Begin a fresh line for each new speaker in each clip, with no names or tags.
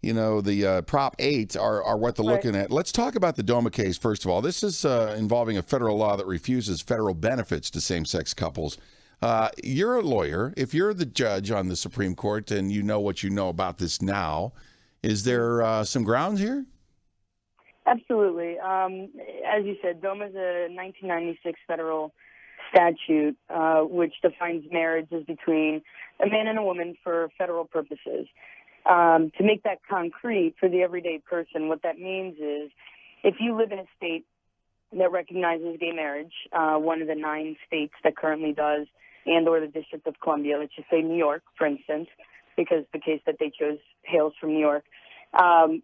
the Prop 8 are what they're looking at. Let's talk about the DOMA case, first of all. This is involving a federal law that refuses federal benefits to same-sex couples. You're a lawyer. If you're the judge on the Supreme Court and you know what you know about this now, is there some grounds here?
Absolutely. As you said, DOMA is a 1996 federal statute which defines marriage as between a man and a woman for federal purposes. To make that concrete for the everyday person, what that means is if you live in a state that recognizes gay marriage, one of the 9 states that currently does, and or the District of Columbia, let's just say New York, for instance, because the case that they chose hails from New York,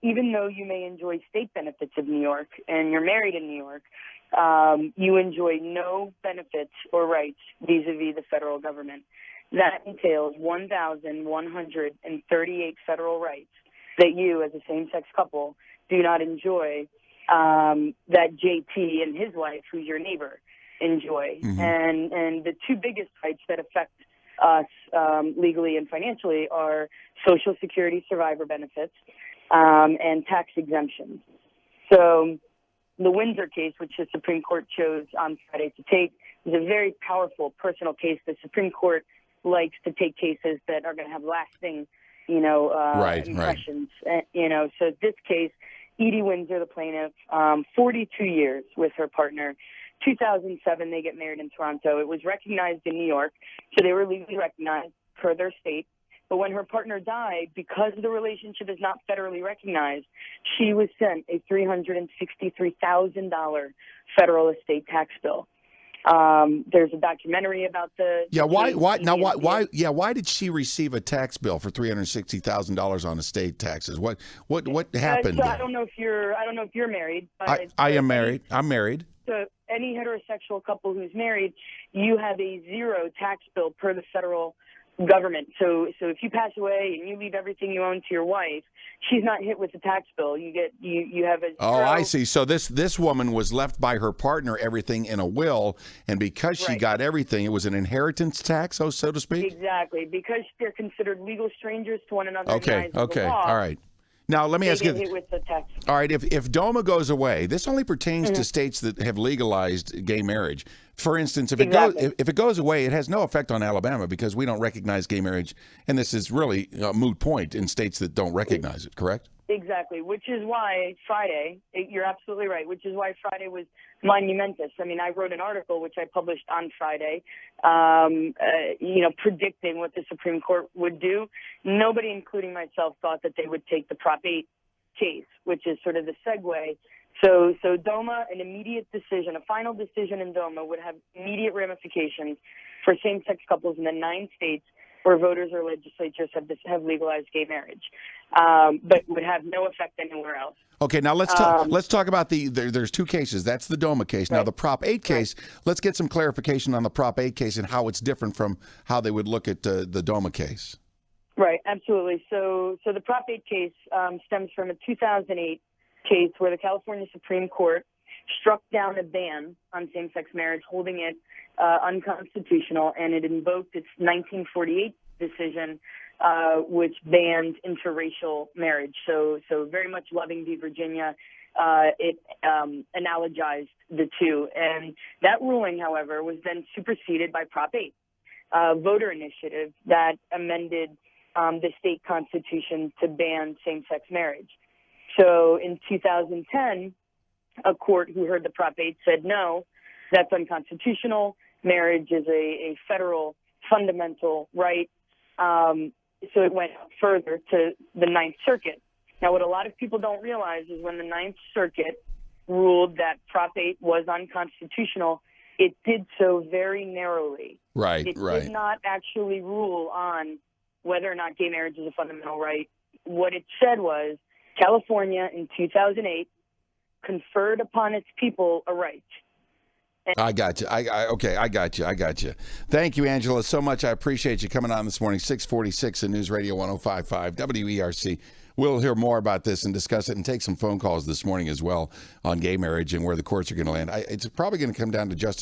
even though you may enjoy state benefits of New York and you're married in New York, you enjoy no benefits or rights vis-a-vis the federal government. That entails 1,138 federal rights that you, as a same-sex couple, do not enjoy that JT and his wife, who's your neighbor, enjoy. Mm-hmm. And the 2 biggest rights that affect us legally and financially are Social Security survivor benefits and tax exemptions. So the Windsor case, which the Supreme Court chose on Friday to take, is a very powerful personal case. The Supreme Court likes to take cases that are going to have lasting, impressions.
Right.
So this case, Edie Windsor, the plaintiff, 42 years with her partner. 2007, they get married in Toronto. It was recognized in New York, so they were legally recognized per their state. But when her partner died, because the relationship is not federally recognized, she was sent a $363,000 federal estate tax bill. There's a documentary about the
why did she receive a tax bill for $360,000 on estate taxes? What happened?
So I don't know if you're married. But
I am married. I'm married.
So any heterosexual couple who's married, you have a 0 tax bill per the federal government. So if you pass away and you leave everything you own to your wife, she's not hit with the tax bill. You have a 0.
Oh, I see. So this woman was left by her partner everything in a will, and because she got everything, it was an inheritance tax, so to speak?
Exactly. Because they're considered legal strangers to one another.
Okay. All right. Now, let me ask you. All right, if DOMA goes away, this only pertains to states that have legalized gay marriage. For instance, if it goes away, it has no effect on Alabama because we don't recognize gay marriage, and this is really a moot point in states that don't recognize it, correct?
Exactly, which is why Friday, you're absolutely right, which is why Friday was monumentous. I mean, I wrote an article, which I published on Friday, predicting what the Supreme Court would do. Nobody, including myself, thought that they would take the Prop 8 case, which is sort of the segue. So DOMA, an immediate decision, a final decision in DOMA would have immediate ramifications for same-sex couples in the 9 states where voters or legislatures have legalized gay marriage, but would have no effect anywhere else.
Okay, now let's talk about there's 2 cases. That's the DOMA case. Now the Prop 8 case, let's get some clarification on the Prop 8 case and how it's different from how they would look at the DOMA case.
Right, absolutely. So the Prop 8 case stems from a 2008 case where the California Supreme Court struck down a ban on same-sex marriage, holding it unconstitutional, and it invoked its 1948 decision, which banned interracial marriage. So very much Loving v. Virginia, it analogized the 2. And that ruling, however, was then superseded by Prop 8, a voter initiative that amended the state constitution to ban same-sex marriage. So in 2010, a court who heard the Prop 8 said, no, that's unconstitutional. Marriage is a federal fundamental right. So it went further to the Ninth Circuit. Now, what a lot of people don't realize is when the Ninth Circuit ruled that Prop 8 was unconstitutional, it did so very narrowly.
Right.
It did not actually rule on whether or not gay marriage is a fundamental right. What it said was California in 2008 conferred upon its people a right.
I got you. I got you. Thank you, Angela, so much. I appreciate you coming on this morning. 646 in News Radio 105.5 WERC. We'll hear more about this and discuss it and take some phone calls this morning as well on gay marriage and where the courts are going to land. It's probably going to come down to justice.